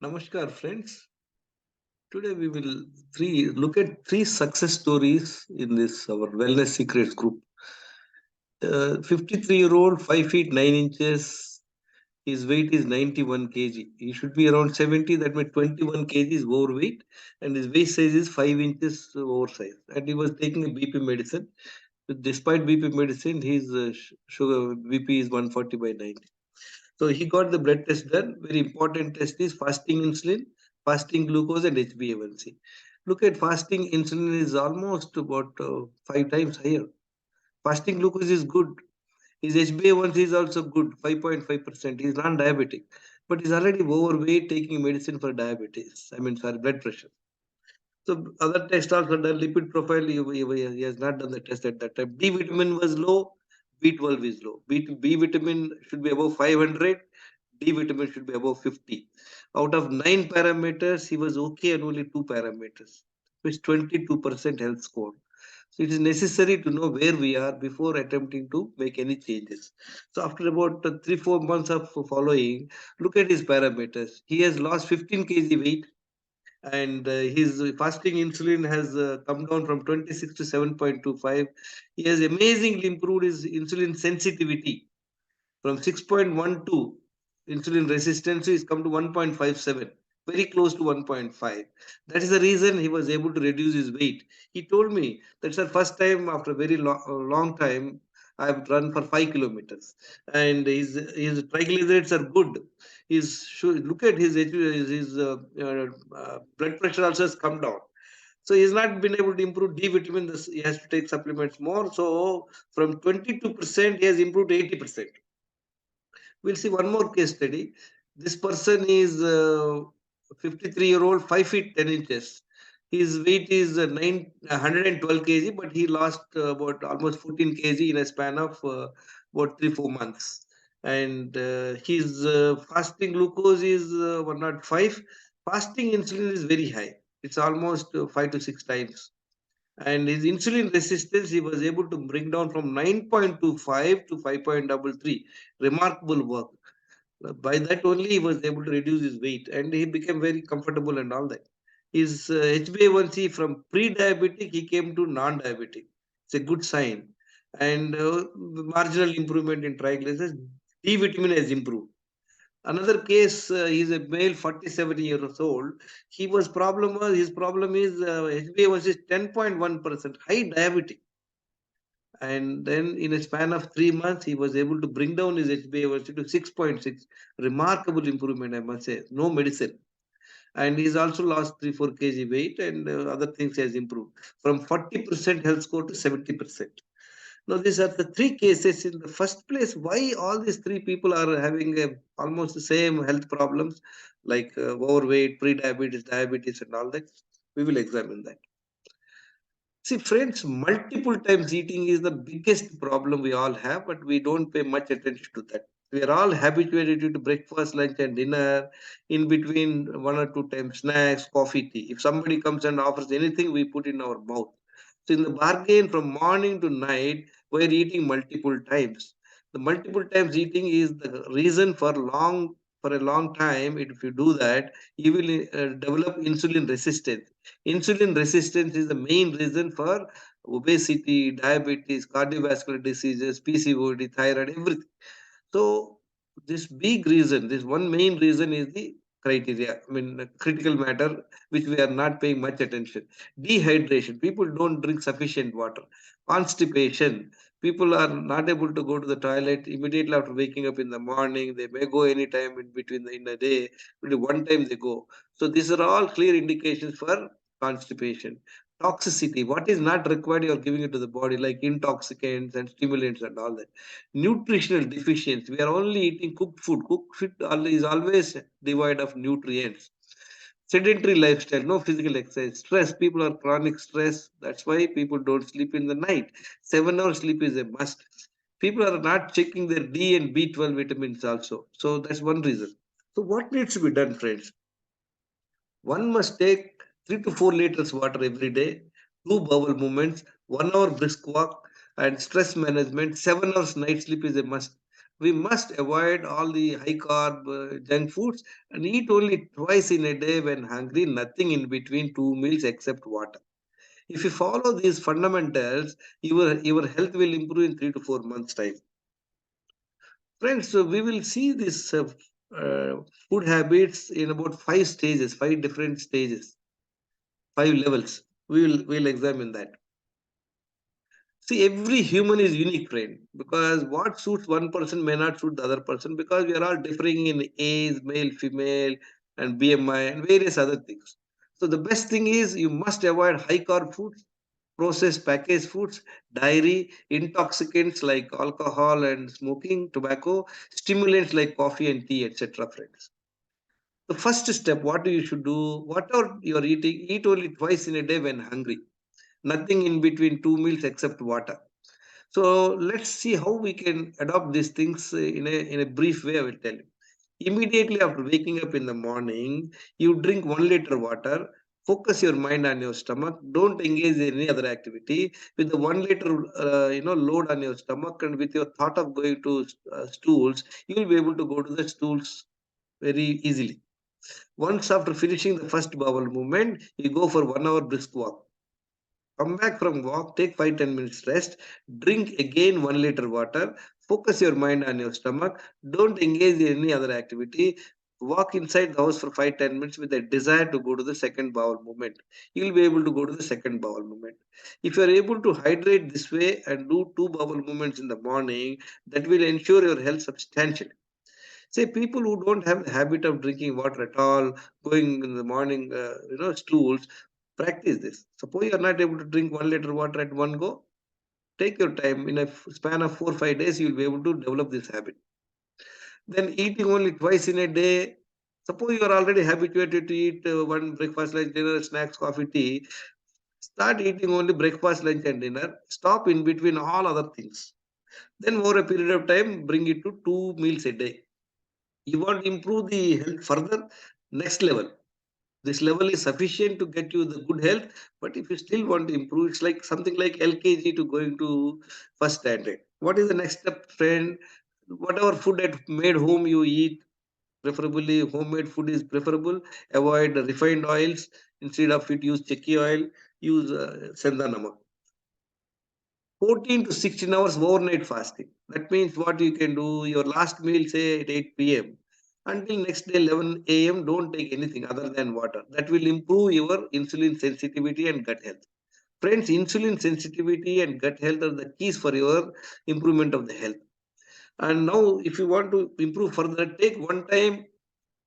Namaskar, friends. Today we will look at three success stories in this our Wellness Secrets group. 53-year-old, 5 feet 9 inches. His weight is 91 kg. He should be around 70. That means 21 kg is overweight, and his waist size is 5 inches oversized. And he was taking a BP medicine. Despite BP medicine, his sugar BP is 140 by 90. So he got the blood test done. Very important test is fasting insulin, fasting glucose, and HbA1c. Look at fasting insulin is almost about 5 times higher. Fasting glucose is good. His HbA1c is also good, 5.5%. He's non-diabetic, but he's already overweight, taking medicine for diabetes. I mean, for blood pressure. So other tests also done. Lipid profile, he has not done the test at that time. D vitamin was low. B12 is low. B vitamin should be above 500. D vitamin should be above 50. Out of 9 parameters, he was okay on only 2 parameters, which 22% health score. So it is necessary to know where we are before attempting to make any changes. So after about 3-4 months of following, look at his parameters. He has lost 15 kg weight, and his fasting insulin has come down from 26 to 7.25. He has amazingly improved his insulin sensitivity from 6.12 insulin resistance is come to 1.57, very close to 1.5. That is the reason he was able to reduce his weight. He told me that's the first time after a very long time I've run for 5 kilometers, and his triglycerides are good. Look at his blood pressure also has come down. So he's not been able to improve D vitamin. He has to take supplements more. So from 22%, he has improved to 80%. We'll see one more case study. This person is 53-year-old, 5 feet 10 inches. His weight is 112 kg, but he lost about almost 14 kg in a span of about 3-4 months. And his fasting glucose is 105. Fasting insulin is very high. It's almost 5 to 6 times. And his insulin resistance, he was able to bring down from 9.25 to 5.33. Remarkable work. By that only he was able to reduce his weight, and he became very comfortable and all that. His HbA1c from pre-diabetic he came to non-diabetic. It's a good sign. And marginal improvement in triglycerides. D vitamin has improved. Another case, he's a male, 47 years old. His problem is HbA1c is 10.1%, high diabetic. And then in a span of 3 months, he was able to bring down his HbA1c to 6.6. Remarkable improvement, I must say. No medicine. And he's also lost 3-4 kg weight, and other things has improved from 40% health score to 70%. Now, these are the three cases in the first place. Why all these three people are having almost the same health problems like overweight, pre-diabetes, diabetes, and all that? We will examine that. See, friends, multiple times eating is the biggest problem we all have, but we don't pay much attention to that. We are all habituated to breakfast, lunch, and dinner. In between, 1 or 2 times snacks, coffee, tea. If somebody comes and offers anything, we put in our mouth. So, in the bargain, from morning to night, we're eating multiple times. The multiple times eating is the reason for a long time. If you do that, you will develop insulin resistance. Insulin resistance is the main reason for obesity, diabetes, cardiovascular diseases, PCOD, thyroid, everything. So this big reason, this one main reason is the criteria, I mean, the critical matter, which we are not paying much attention. Dehydration. People don't drink sufficient water. Constipation. People are not able to go to the toilet immediately after waking up in the morning. They may go anytime in between in the day. Only one time they go. So these are all clear indications for constipation. Toxicity. What is not required, you are giving it to the body, like intoxicants and stimulants and all that. Nutritional deficiency. We are only eating cooked food. Cooked food is always devoid of nutrients. Sedentary lifestyle, no physical exercise. Stress. People are chronic stress. That's why people don't sleep in the night. 7 hours sleep is a must. People are not checking their D and B12 vitamins also. So that's one reason. So what needs to be done, friends? One must take 3 to 4 liters water every day, 2 bowel movements, 1 hour brisk walk, and stress management. 7 hours night sleep is a must. we must avoid all the high carb junk foods and eat only twice in a day when hungry, nothing in between two meals except water. If you follow these fundamentals, your health will improve in 3 to 4 months' time. Friends, so we will see this food habits in about 5 stages, 5 different stages, 5 levels. We'll examine that. See, every human is unique, friend, because what suits one person may not suit the other person because we are all differing in age, male, female, and BMI, and various other things. So the best thing is you must avoid high carb foods, processed packaged foods, dairy, intoxicants like alcohol and smoking, tobacco, stimulants like coffee and tea, etc. Friends. The first step, what you should do, whatever you're eating, eat only twice in a day when hungry. Nothing in between two meals except water. So let's see how we can adopt these things in a brief way. I will tell you. Immediately after waking up in the morning, you drink 1 liter water. Focus your mind on your stomach. Don't engage in any other activity. With the 1 liter, load on your stomach, and with your thought of going to stools, you will be able to go to the stools very easily. Once after finishing the first bowel movement, you go for 1 hour brisk walk. Come back from walk, take 5-10 minutes rest, drink again 1 liter water, focus your mind on your stomach, don't engage in any other activity. Walk inside the house for 5-10 minutes with a desire to go to the second bowel movement. You will be able to go to the second bowel movement. If you are able to hydrate this way and do 2 bowel movements in the morning, that will ensure your health substantially. Say people who don't have the habit of drinking water at all, going in the morning, stools, practice this. Suppose you are not able to drink 1 liter water at one go, take your time. In a span of 4 or 5 days, you will be able to develop this habit. Then eating only twice in a day. Suppose you are already habituated to eat one breakfast, lunch, dinner, snacks, coffee, tea. Start eating only breakfast, lunch, and dinner. Stop in between all other things. Then over a period of time, bring it to 2 meals a day. You want to improve the health further, next level. This level is sufficient to get you the good health, but if you still want to improve, it's like something like LKG to going to first standard. What is the next step, friend? Whatever food at made home you eat, preferably homemade food is preferable. Avoid refined oils. Instead of it, use chekki oil. Use senda namak. 14 to 16 hours overnight fasting. That means what you can do, your last meal, say at 8 p.m. until next day 11 a.m., don't take anything other than water. That will improve your insulin sensitivity and gut health. Friends, insulin sensitivity and gut health are the keys for your improvement of the health. And now, if you want to improve further, take one time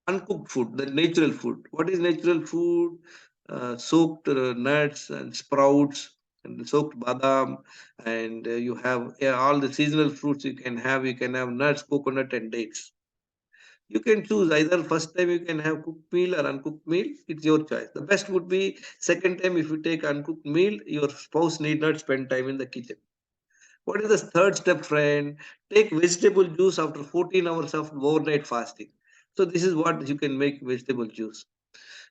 uncooked food, the natural food. What is natural food? Soaked nuts and sprouts and soaked badam, and you have all the seasonal fruits you can have. You can have nuts, coconut, and dates. You can choose either first time you can have cooked meal or uncooked meal. It's your choice. The best would be second time if you take uncooked meal, your spouse need not spend time in the kitchen. What is the third step, friend? Take vegetable juice after 14 hours of overnight fasting. So this is what you can make vegetable juice.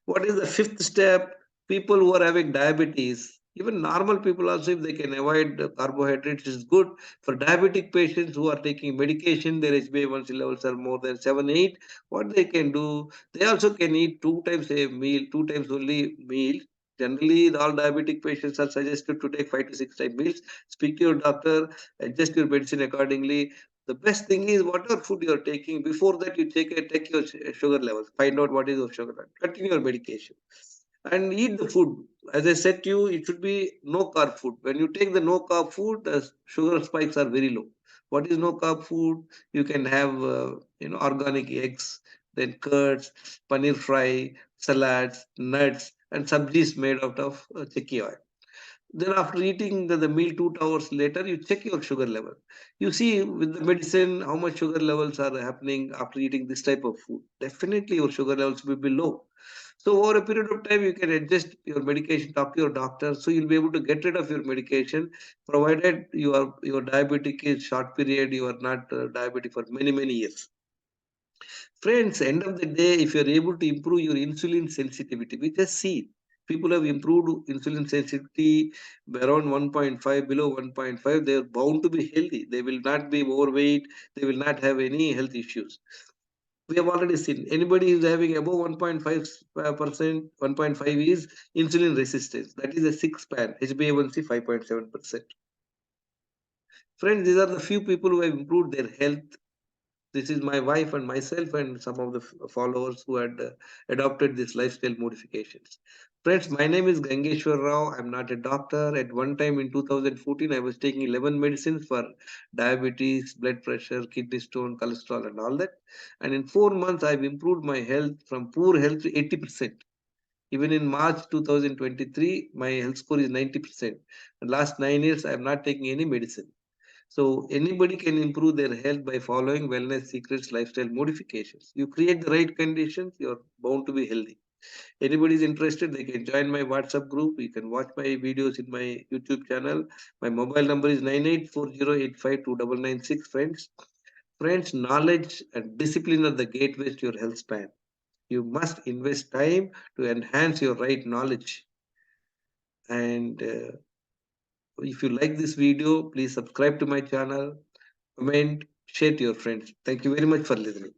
What is the fifth step? People who are having diabetes, even normal people also, if they can avoid carbohydrates, is good. For diabetic patients who are taking medication, their HbA1c levels are more than 7, 8. What they can do, they also can eat 2 times a meal, 2 times only meal. Generally, all diabetic patients are suggested to take 5 to 6 times meals. Speak to your doctor, adjust your medicine accordingly. The best thing is whatever food you are taking, before that you take your sugar levels, find out what is your sugar level, continue your medication and eat the food. As I said to you, it should be no carb food. When you take the no carb food, the sugar spikes are very low. What is no carb food? You can have organic eggs, then curds, paneer fry, salads, nuts, and sabjis made out of chikki oil. Then after eating the meal 2 hours later, you check your sugar level. You see with the medicine how much sugar levels are happening after eating this type of food. Definitely your sugar levels will be low. So over a period of time, you can adjust your medication, talk to your doctor, so you'll be able to get rid of your medication, provided your diabetic is short period, you are not diabetic for many, many years. Friends, end of the day, if you're able to improve your insulin sensitivity, we just see people have improved insulin sensitivity around 1.5, below 1.5, they are bound to be healthy. They will not be overweight. They will not have any health issues. We have already seen anybody who is having above 1.5%, 1.5 is insulin resistance. That is a 6-span, HbA1c 5.7%. Friends, these are the few people who have improved their health. This is my wife and myself and some of the followers who had adopted these lifestyle modifications. Friends, my name is Gangeshwar Rao. I'm not a doctor. At one time in 2014, I was taking 11 medicines for diabetes, blood pressure, kidney stone, cholesterol, and all that. And in 4 months, I've improved my health from poor health to 80%. Even in March 2023, my health score is 90%. And last 9 years, I'm not taking any medicine. So anybody can improve their health by following Wellness Secrets lifestyle modifications. You create the right conditions, you're bound to be healthy. Anybody is interested, they can join my WhatsApp group. You can watch my videos in my YouTube channel. My mobile number is 9840852996. Friends, knowledge and discipline are the gateways to your health span. You must invest time to enhance your right knowledge. And if you like this video, please subscribe to my channel, comment, share to your friends. Thank you very much for listening.